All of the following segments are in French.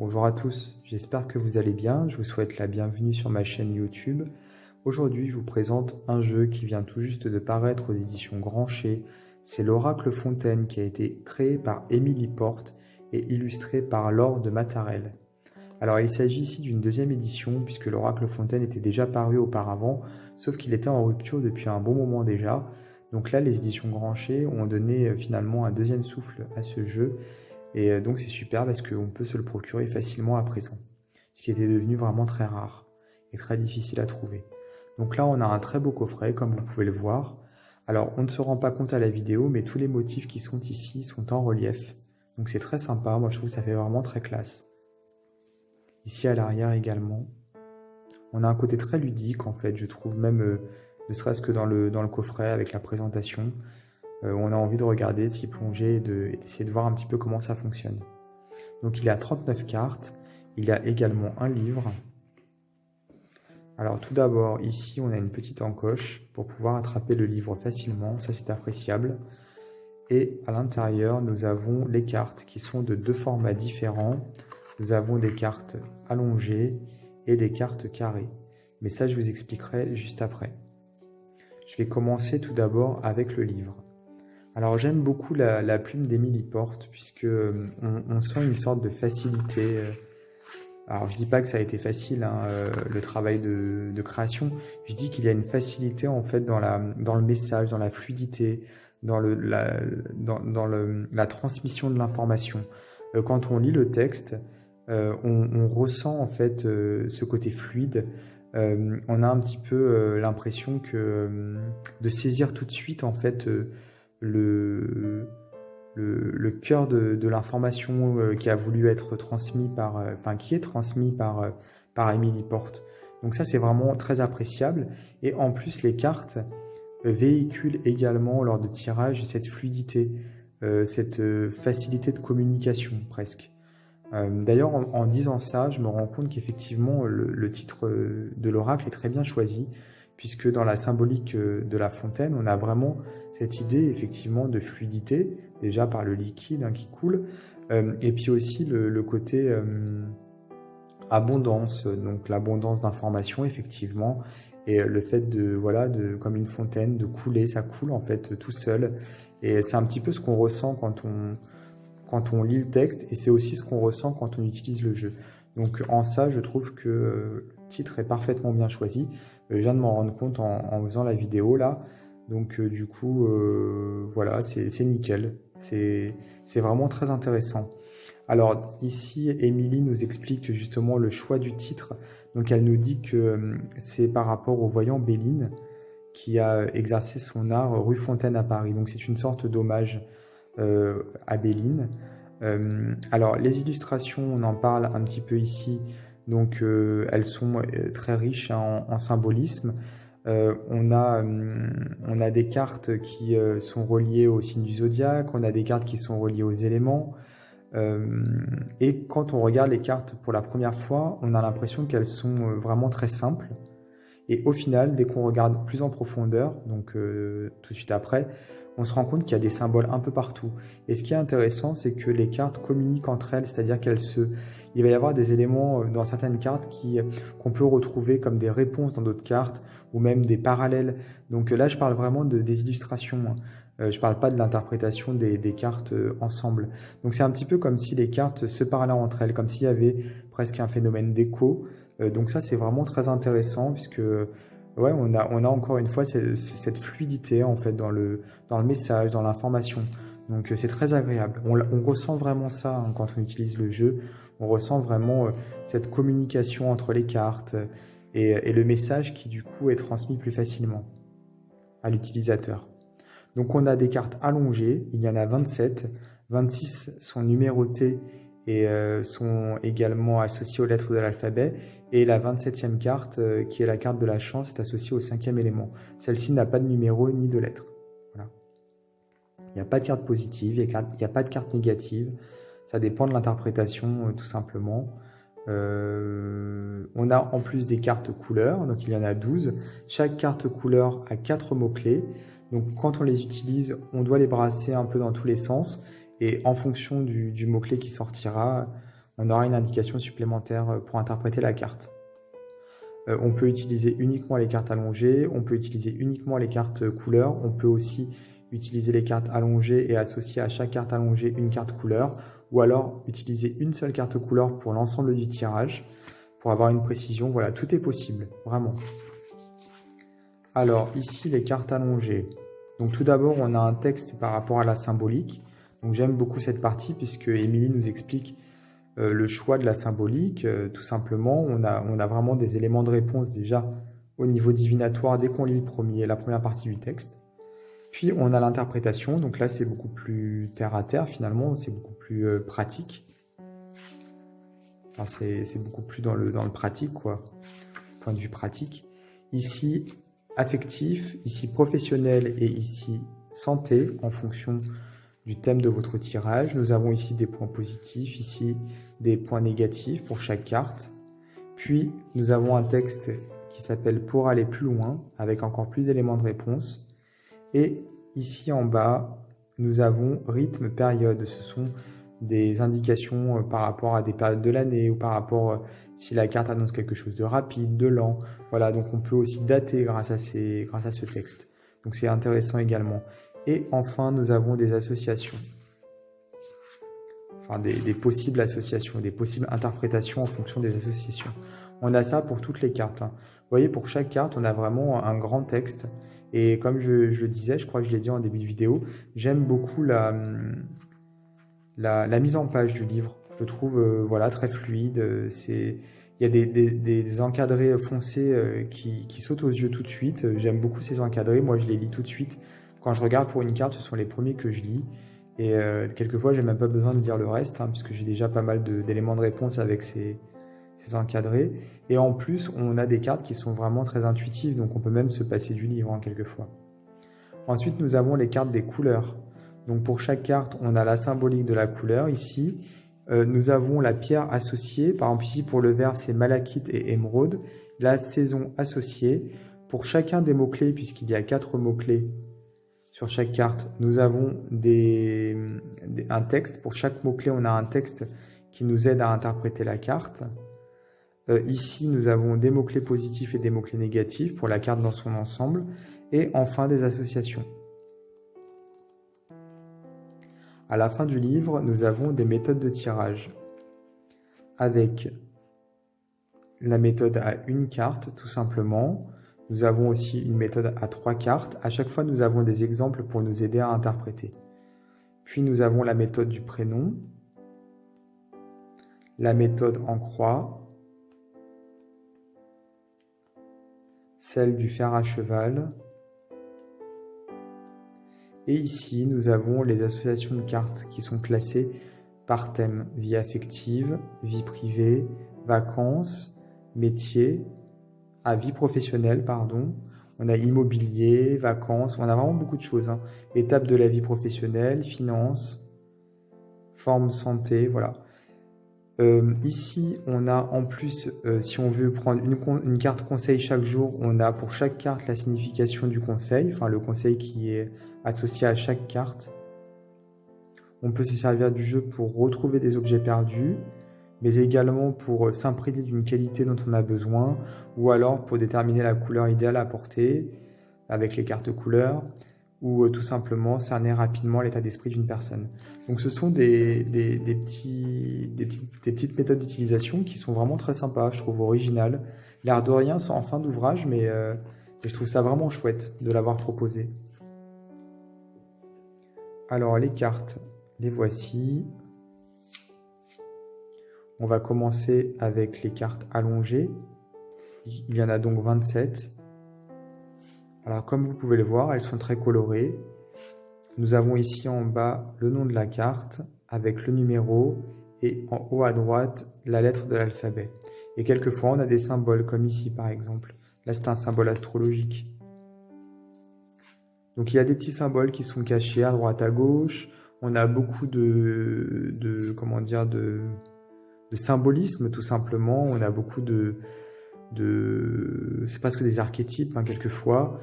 Bonjour à tous, j'espère que vous allez bien, je vous souhaite la bienvenue sur ma chaîne YouTube. Aujourd'hui, je vous présente un jeu qui vient tout juste de paraître aux éditions Grancher. C'est l'Oracle Fontaine qui a été créé par Émilie Porte et illustré par Laure de Mattarel. Alors il s'agit ici d'une deuxième édition puisque l'Oracle Fontaine était déjà paru auparavant, sauf qu'il était en rupture depuis un bon moment déjà. Donc là, les éditions Grancher ont donné finalement un deuxième souffle à ce jeu. Et donc c'est super parce qu'on peut se le procurer facilement à présent, ce qui était devenu vraiment très rare et très difficile à trouver. Donc là on a un très beau coffret comme vous pouvez le voir. Alors on ne se rend pas compte à la vidéo mais tous les motifs qui sont ici sont en relief. Donc c'est très sympa, moi je trouve que ça fait vraiment très classe. Ici à l'arrière également. On a un côté très ludique en fait, je trouve même ne serait-ce que dans le coffret avec la présentation. On a envie de regarder, de s'y plonger et d'essayer de voir un petit peu comment ça fonctionne. Donc il y a 39 cartes, il y a également un livre. Alors tout d'abord, ici on a une petite encoche pour pouvoir attraper le livre facilement, ça c'est appréciable. Et à l'intérieur, nous avons les cartes qui sont de deux formats différents. Nous avons des cartes allongées et des cartes carrées. Mais ça je vous expliquerai juste après. Je vais commencer tout d'abord avec le livre. Alors j'aime beaucoup la plume d'Émilie Porte puisque on sent une sorte de facilité. Alors je dis pas que ça a été facile le travail de création. Je dis qu'il y a une facilité en fait dans le message, dans la fluidité, dans la transmission de l'information. Quand on lit le texte, on ressent en fait ce côté fluide. On a un petit peu l'impression de saisir tout de suite en fait le cœur de l'information qui a voulu être transmis qui est transmis par Émilie Porte. Donc ça c'est vraiment très appréciable et en plus les cartes véhiculent également lors de tirage cette fluidité, cette facilité de communication presque. D'ailleurs en disant ça, je me rends compte qu'effectivement le titre de l'oracle est très bien choisi puisque dans la symbolique de la fontaine, on a vraiment cette idée effectivement de fluidité, déjà par le liquide qui coule, et puis aussi le côté abondance, donc l'abondance d'informations effectivement, et le fait comme une fontaine, de couler, ça coule en fait tout seul, et c'est un petit peu ce qu'on ressent quand on lit le texte, et c'est aussi ce qu'on ressent quand on utilise le jeu. Donc en ça, je trouve que le titre est parfaitement bien choisi. Je viens de m'en rendre compte en faisant la vidéo là. Donc du coup, voilà, c'est nickel. C'est vraiment très intéressant. Alors ici, Émilie nous explique justement le choix du titre. Donc elle nous dit que c'est par rapport au voyant Béline qui a exercé son art rue Fontaine à Paris. Donc c'est une sorte d'hommage à Béline. Alors les illustrations, on en parle un petit peu ici, donc elles sont très riches en symbolisme. On a des cartes qui sont reliées au signe du zodiaque, on a des cartes qui sont reliées aux éléments, et quand on regarde les cartes pour la première fois, on a l'impression qu'elles sont vraiment très simples. Et au final, dès qu'on regarde plus en profondeur, donc tout de suite après, on se rend compte qu'il y a des symboles un peu partout. Et ce qui est intéressant, c'est que les cartes communiquent entre elles, c'est-à-dire il va y avoir des éléments dans certaines cartes qu'on peut retrouver comme des réponses dans d'autres cartes, ou même des parallèles. Donc là, je parle vraiment des illustrations. Je parle pas de l'interprétation des cartes ensemble. Donc c'est un petit peu comme si les cartes se parlaient entre elles, comme s'il y avait presque un phénomène d'écho. Donc ça, c'est vraiment très intéressant puisque ouais, on a encore une fois cette fluidité en fait dans le message, dans l'information. Donc c'est très agréable. On ressent vraiment ça quand on utilise le jeu. On ressent vraiment cette communication entre les cartes et le message qui du coup est transmis plus facilement à l'utilisateur. Donc on a des cartes allongées, il y en a 27. 26 sont numérotées et sont également associées aux lettres de l'alphabet. Et la 27e carte, qui est la carte de la chance, est associée au 5e élément. Celle-ci n'a pas de numéro ni de lettres. Voilà. Il n'y a pas de carte positive, il n'y a pas de carte négative. Ça dépend de l'interprétation, tout simplement. On a en plus des cartes couleurs, donc il y en a 12. Chaque carte couleur a 4 mots-clés. Donc quand on les utilise, on doit les brasser un peu dans tous les sens. Et en fonction du mot-clé qui sortira, on aura une indication supplémentaire pour interpréter la carte. On peut utiliser uniquement les cartes allongées, on peut utiliser uniquement les cartes couleurs, on peut aussi utiliser les cartes allongées et associer à chaque carte allongée une carte couleur, ou alors utiliser une seule carte couleur pour l'ensemble du tirage, pour avoir une précision. Voilà, tout est possible, vraiment. Alors, ici, les cartes allongées. Donc tout d'abord, on a un texte par rapport à la symbolique. Donc j'aime beaucoup cette partie puisque Émilie nous explique le choix de la symbolique. Tout simplement, on a vraiment des éléments de réponse déjà au niveau divinatoire dès qu'on lit la première partie du texte. Puis on a l'interprétation, donc là c'est beaucoup plus terre à terre finalement, c'est beaucoup plus pratique. Enfin, c'est beaucoup plus dans le pratique, quoi, point de vue pratique. Ici, affectif, ici professionnel et ici santé en fonction du thème de votre tirage. Nous avons ici des points positifs, ici des points négatifs pour chaque carte. Puis nous avons un texte qui s'appelle Pour aller plus loin, avec encore plus d'éléments de réponse. Et ici en bas, nous avons rythme, période. Ce sont des indications par rapport à des périodes de l'année ou par rapport si la carte annonce quelque chose de rapide, de lent. Voilà, donc on peut aussi dater grâce à ce texte. Donc c'est intéressant également. Et enfin, nous avons des associations. Enfin, des possibles associations, des possibles interprétations en fonction des associations. On a ça pour toutes les cartes. Vous voyez, pour chaque carte, on a vraiment un grand texte. Et comme je le disais, je crois que je l'ai dit en début de vidéo, j'aime beaucoup la mise en page du livre. Je le trouve voilà, très fluide. Il y a des encadrés foncés qui sautent aux yeux tout de suite. J'aime beaucoup ces encadrés. Moi, je les lis tout de suite. Quand je regarde pour une carte, ce sont les premiers que je lis. Et quelquefois, je n'ai même pas besoin de lire le reste, puisque j'ai déjà pas mal d'éléments de réponse avec ces encadrés. Et en plus, on a des cartes qui sont vraiment très intuitives, donc on peut même se passer du livre quelquefois. Ensuite, nous avons les cartes des couleurs. Donc pour chaque carte, on a la symbolique de la couleur ici. Nous avons la pierre associée. Par exemple, ici pour le vert, c'est malachite et émeraude. La saison associée. Pour chacun des mots-clés, puisqu'il y a 4 mots-clés sur chaque carte, nous avons un texte. Pour chaque mot-clé, on a un texte qui nous aide à interpréter la carte. Ici, nous avons des mots-clés positifs et des mots-clés négatifs pour la carte dans son ensemble. Et enfin, des associations. À la fin du livre, nous avons des méthodes de tirage. Avec la méthode à une carte, tout simplement. Nous avons aussi une méthode à 3 cartes. À chaque fois, nous avons des exemples pour nous aider à interpréter. Puis, nous avons la méthode du prénom, la méthode en croix, celle du fer à cheval. Et ici, nous avons les associations de cartes qui sont classées par thème. Vie affective, vie privée, vacances, métier, vie professionnelle, pardon. On a immobilier, vacances, on a vraiment beaucoup de choses. Étape de la vie professionnelle, finances, forme santé, voilà. Ici, on a en plus, si on veut prendre une carte conseil chaque jour, on a pour chaque carte la signification du conseil, enfin le conseil qui est associé à chaque carte. On peut se servir du jeu pour retrouver des objets perdus, mais également pour s'imprégner d'une qualité dont on a besoin, ou alors pour déterminer la couleur idéale à porter avec les cartes couleurs, ou tout simplement cerner rapidement l'état d'esprit d'une personne. Donc ce sont des petites méthodes d'utilisation qui sont vraiment très sympas, je trouve originales. L'air de rien, c'est en fin d'ouvrage, mais je trouve ça vraiment chouette de l'avoir proposé. Alors les cartes, les voici. On va commencer avec les cartes allongées. Il y en a donc 27. Alors comme vous pouvez le voir, elles sont très colorées. Nous avons ici en bas le nom de la carte avec le numéro et en haut à droite la lettre de l'alphabet. Et quelquefois on a des symboles comme ici par exemple. Là c'est un symbole astrologique. Donc il y a des petits symboles qui sont cachés à droite à gauche. On a beaucoup de symbolisme tout simplement. On a beaucoup c'est presque des archétypes quelquefois.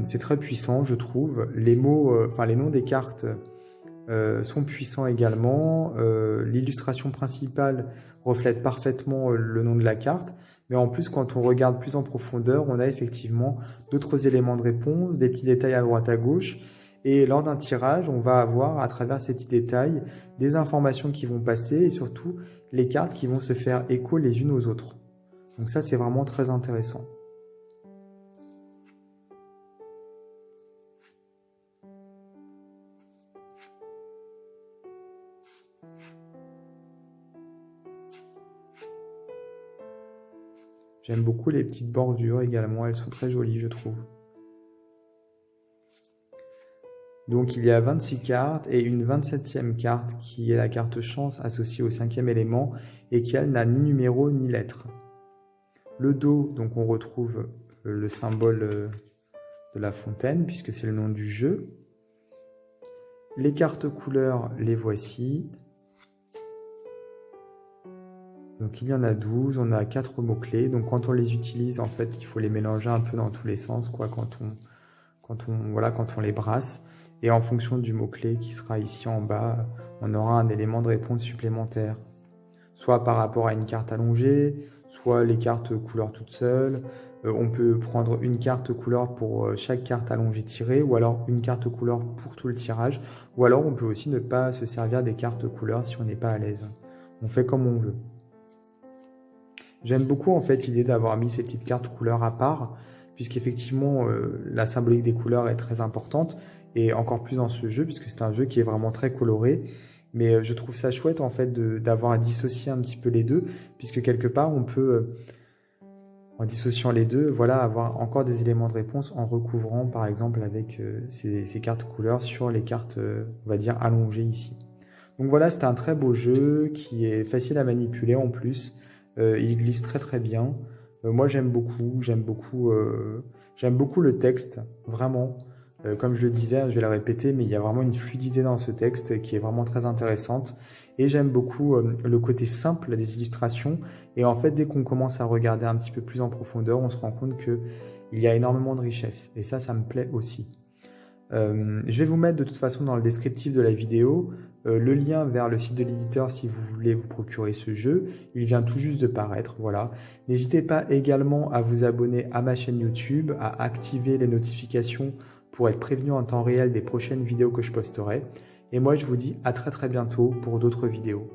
C'est très puissant, je trouve. Les mots, les noms des cartes sont puissants également. L'illustration principale reflète parfaitement le nom de la carte. Mais en plus, quand on regarde plus en profondeur, on a effectivement d'autres éléments de réponse, des petits détails à droite à gauche. Et lors d'un tirage, on va avoir, à travers ces petits détails, des informations qui vont passer et surtout les cartes qui vont se faire écho les unes aux autres. Donc ça, c'est vraiment très intéressant. J'aime beaucoup les petites bordures également, elles sont très jolies, je trouve. Donc il y a 26 cartes et une 27e carte qui est la carte chance associée au 5e élément et qui elle n'a ni numéro ni lettre. Le dos, donc on retrouve le symbole de la fontaine puisque c'est le nom du jeu. Les cartes couleurs, les voici. Donc il y en a 12, on a 4 mots-clés. Donc quand on les utilise, en fait, il faut les mélanger un peu dans tous les sens, quoi, quand on les brasse. Et en fonction du mot-clé qui sera ici en bas, on aura un élément de réponse supplémentaire. Soit par rapport à une carte allongée, soit les cartes couleurs toutes seules. On peut prendre une carte couleur pour chaque carte allongée tirée, ou alors une carte couleur pour tout le tirage. Ou alors on peut aussi ne pas se servir des cartes couleurs si on n'est pas à l'aise. On fait comme on veut. J'aime beaucoup en fait l'idée d'avoir mis ces petites cartes couleurs à part, puisqu'effectivement la symbolique des couleurs est très importante, et encore plus dans ce jeu, puisque c'est un jeu qui est vraiment très coloré. Mais je trouve ça chouette en fait d'avoir à dissocier un petit peu les deux, puisque quelque part on peut, en dissociant les deux, voilà, avoir encore des éléments de réponse en recouvrant par exemple avec ces cartes couleurs sur les cartes, on va dire, allongées ici. Donc voilà, c'est un très beau jeu qui est facile à manipuler en plus. Il glisse très très bien. Moi j'aime beaucoup le texte, vraiment. Comme je le disais, je vais le répéter, mais il y a vraiment une fluidité dans ce texte qui est vraiment très intéressante. Et j'aime beaucoup le côté simple des illustrations. Et en fait, dès qu'on commence à regarder un petit peu plus en profondeur, on se rend compte qu'il y a énormément de richesse. Et ça me plaît aussi. Je vais vous mettre de toute façon dans le descriptif de la vidéo le lien vers le site de l'éditeur si vous voulez vous procurer ce jeu. Il vient tout juste de paraître, voilà. N'hésitez pas également à vous abonner à ma chaîne YouTube, à activer les notifications pour être prévenu en temps réel des prochaines vidéos que je posterai. Et moi, je vous dis à très très bientôt pour d'autres vidéos.